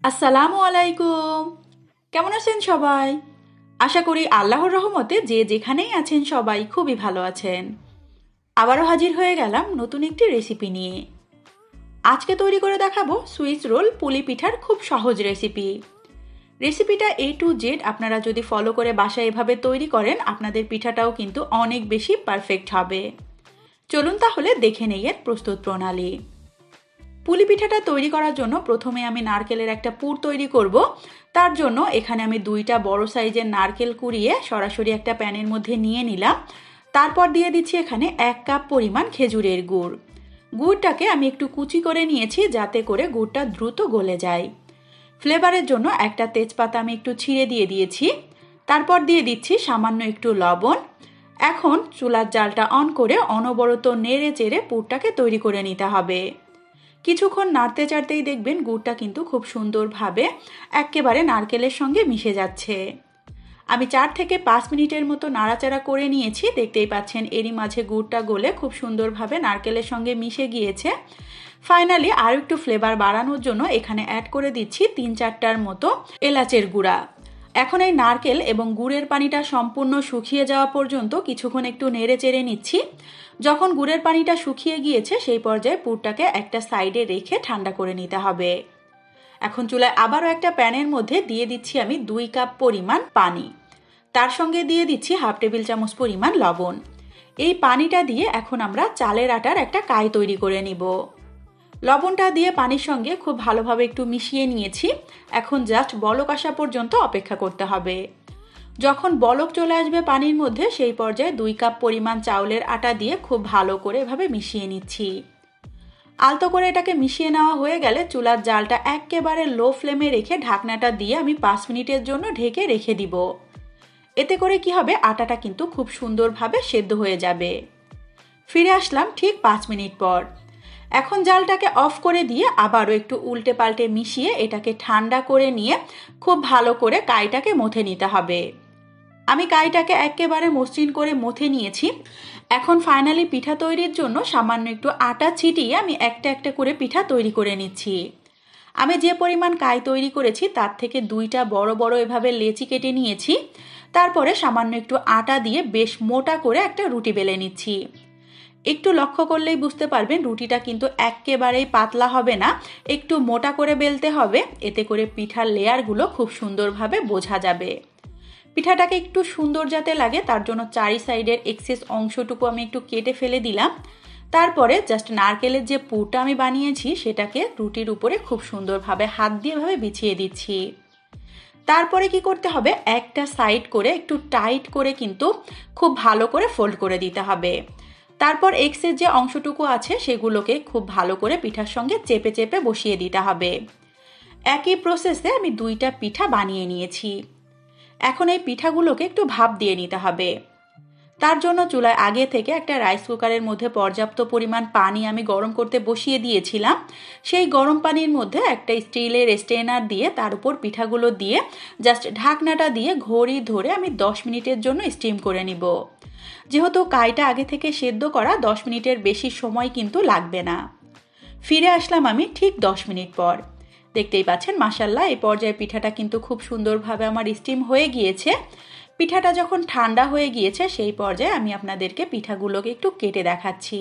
আসসালামু আলাইকুম। কেমন আছেন সবাই? আশা করি আল্লাহর রহমতে যে যেখানেই আছেন সবাই খুবই ভালো আছেন। আবারও হাজির হয়ে গেলাম নতুন একটি রেসিপি নিয়ে। আজকে তৈরি করে দেখাবো সুইস রোল পুলি পিঠার খুব সহজ রেসিপি। রেসিপিটা A to Z আপনারা যদি ফলো করে বাসায় এভাবে তৈরি করেন আপনাদের পিঠাটাও কিন্তু অনেক বেশি পারফেক্ট হবে। চলুন তাহলে দেখে নেই এর প্রস্তুত প্রণালী। পুলি পিঠাটা তৈরি করার জন্য প্রথমে আমি নারকেলের একটা পুর তৈরি করব। তার জন্য এখানে আমি 2টা বড় সাইজের নারকেল কুড়িয়ে সরাসরি একটা প্যানের মধ্যে নিয়ে নিলাম। তারপর দিয়ে দিচ্ছি এখানে 1 কাপ পরিমাণ খেজুরের গুড়। গুড়টাকে আমি একটু কুচি করে নিয়েছি যাতে করে গুড়টা দ্রুত গলে যায়। ফ্লেভারের জন্য একটা তেজপাতা আমি একটু ছিঁড়ে দিয়ে দিয়েছি। তারপর দিয়ে দিচ্ছি সামান্য একটু লবণ। এখন চুলার জালটা অন করে অনবরত নেড়ে চেড়ে পুরটাকে তৈরি করে নিতে হবে। কিছুক্ষণ নাড়তে চাড়তেই দেখবেন গুড়টা কিন্তু খুব সুন্দরভাবে একেবারে নারকেলের সঙ্গে মিশে যাচ্ছে। আমি 4 থেকে 5 মিনিটের মতো নাড়াচাড়া করে নিয়েছি। দেখতেই পাচ্ছেন এরই মাঝে গুড়টা গলে খুব সুন্দরভাবে নারকেলের সঙ্গে মিশে গিয়েছে। ফাইনালি আর একটু ফ্লেভার বাড়ানোর জন্য এখানে অ্যাড করে দিচ্ছি 3-4টার মতো এলাচের গুঁড়া। এখন এই নারকেল এবং গুড়ের পানিটা সম্পূর্ণ শুকিয়ে যাওয়া পর্যন্ত কিছুক্ষণ একটু নেড়ে চেড়ে নিচ্ছি। যখন গুড়ের পানিটা শুকিয়ে গিয়েছে সেই পর্যায়ে পুরটাকে একটা সাইডে রেখে ঠান্ডা করে নিতে হবে। এখন চুলায় আবারও একটা প্যানের মধ্যে দিয়ে দিচ্ছি আমি 2 কাপ পরিমাণ পানি। তার সঙ্গে দিয়ে দিচ্ছি হাফ টেবিল চামচ পরিমাণ লবণ। এই পানিটা দিয়ে এখন আমরা চালের আটার একটা কাই তৈরি করে নিব। লবণটা দিয়ে পানির সঙ্গে খুব ভালোভাবে একটু মিশিয়ে নিয়েছি। এখন জাস্ট বলক আসা পর্যন্ত অপেক্ষা করতে হবে। যখন বলক চলে আসবে পানির মধ্যে সেই পর্যায়ে 2 কাপ পরিমাণ চাউলের আটা দিয়ে খুব ভালো করে এভাবে মিশিয়ে নিচ্ছি। আলতো করে এটাকে মিশিয়ে নেওয়া হয়ে গেলে চুলার জালটা একেবারে লো ফ্লেমে রেখে ঢাকনাটা দিয়ে আমি 5 মিনিটের জন্য ঢেকে রেখে দিব। এতে করে কি হবে, আটাটা কিন্তু খুব সুন্দরভাবে সেদ্ধ হয়ে যাবে। ফিরে আসলাম ঠিক 5 মিনিট পর। এখন জালটাকে অফ করে দিয়ে আবারও একটু উল্টে পাল্টে মিশিয়ে এটাকে ঠান্ডা করে নিয়ে খুব ভালো করে কাইটাকে মথে নিতে হবে। আমি কাইটাকে একেবারে মসৃণ করে মথে নিয়েছি। এখন ফাইনালি পিঠা তৈরির জন্য সামান্য একটু আটা ছিটিয়ে আমি একটা একটা করে পিঠা তৈরি করে নিচ্ছি। আমি যে পরিমাণ কাই তৈরি করেছি তার থেকে 2টা বড় বড় এভাবে লেচি কেটে নিয়েছি। তারপরে সামান্য একটু আটা দিয়ে বেশ মোটা করে একটা রুটি বেলে নিচ্ছি। একটু লক্ষ্য করলেই বুঝতে পারবেন রুটিটা কিন্তু একেবারেই পাতলা হবে না, একটু মোটা করে বেলতে হবে। এতে করে পিঠার লেয়ারগুলো খুব সুন্দরভাবে বোঝা যাবে। পিঠাটাকে একটু সুন্দর যাতে লাগে তার জন্য চারি সাইডের এক্সেস অংশটুকু আমি একটু কেটে ফেলে দিলাম। তারপরে জাস্ট নারকেলের যে পুরটা আমি বানিয়েছি সেটাকে রুটির উপরে খুব সুন্দরভাবে হাত দিয়ে এভাবে বিছিয়ে দিচ্ছি। তারপরে কি করতে হবে, একটা সাইড করে একটু টাইট করে কিন্তু খুব ভালো করে ফোল্ড করে দিতে হবে। তারপর এক্সেস যে অংশটুকু আছে সেগুলোকে খুব ভালো করে পিঠার সঙ্গে চেপে চেপে বসিয়ে দিতে হবে। একই প্রসেসে আমি 2টা পিঠা বানিয়ে নিয়েছি। এখন এই পিঠাগুলোকে একটু ভাপ দিয়ে নিতে হবে। তার জন্য চুলায় আগে থেকে একটা রাইস কুকারের মধ্যে পর্যাপ্ত পরিমাণ পানি আমি গরম করতে বসিয়ে দিয়েছিলাম। সেই গরম পানির মধ্যে একটা স্টিলের স্ট্রেনার দিয়ে তার উপর পিঠাগুলো দিয়ে জাস্ট ঢাকনাটা দিয়ে ঘড়ি ধরে আমি 10 মিনিটের জন্য স্টিম করে নিব। যেহেতু কাইটা আগে থেকে সেদ্ধ করা 10 মিনিটের বেশি সময় কিন্তু লাগবে না। ফিরে আসলাম আমি ঠিক 10 মিনিট পর। দেখতেই পাচ্ছেন মাশাআল্লাহ এই পর্যায়ে পিঠাটা কিন্তু খুব সুন্দরভাবে আমার স্টিম হয়ে গিয়েছে। পিঠাটা যখন ঠান্ডা হয়ে গিয়েছে সেই পর্যায়ে আমি আপনাদেরকে পিঠাগুলোকে একটু কেটে দেখাচ্ছি।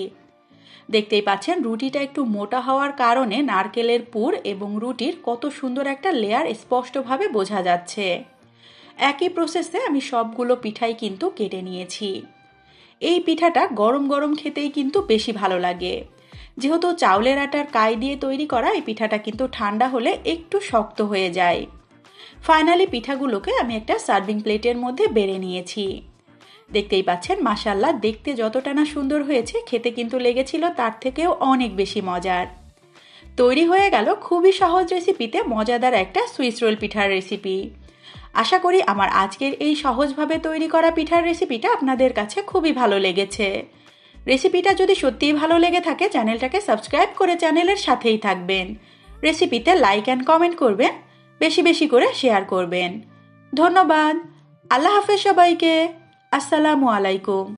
দেখতেই পাচ্ছেন রুটিটা একটু মোটা হওয়ার কারণে নারকেলের পুর এবং রুটির কত সুন্দর একটা লেয়ার স্পষ্টভাবে বোঝা যাচ্ছে। একই প্রসেসে আমি সবগুলো পিঠাই কিন্তু কেটে নিয়েছি। এই পিঠাটা গরম গরম খেতেই কিন্তু বেশি ভালো লাগে। যেহেতু চাউলের আটার কাই দিয়ে তৈরি করা এই পিঠাটা কিন্তু ঠান্ডা হলে একটু শক্ত হয়ে যায়। ফাইনালি পিঠাগুলোকে আমি একটা সার্ভিং প্লেটের মধ্যে বেড়ে নিয়েছি। দেখতেই পাচ্ছেন মাশাআল্লাহ দেখতে যতটা না সুন্দর হয়েছে খেতে কিন্তু লেগেছিল তার থেকেও অনেক বেশি মজার। তৈরি হয়ে গেল খুবই সহজ রেসিপিতে মজাদার একটা সুইস রোল পিঠার রেসিপি। আশা করি আমার আজকের এই সহজভাবে তৈরি করা পিঠার রেসিপিটা আপনাদের কাছে খুবই ভালো লেগেছে। রেসিপিটা যদি সত্যিই ভালো লেগে থাকে চ্যানেলটাকে সাবস্ক্রাইব করে চ্যানেলের সাথেই থাকবেন। রেসিপিতে লাইক অ্যান্ড কমেন্ট করবেন, বেশি বেশি করে শেয়ার করবেন। ধন্যবাদ। আল্লাহ হাফেজ সবাইকে। আসসালামু আলাইকুম।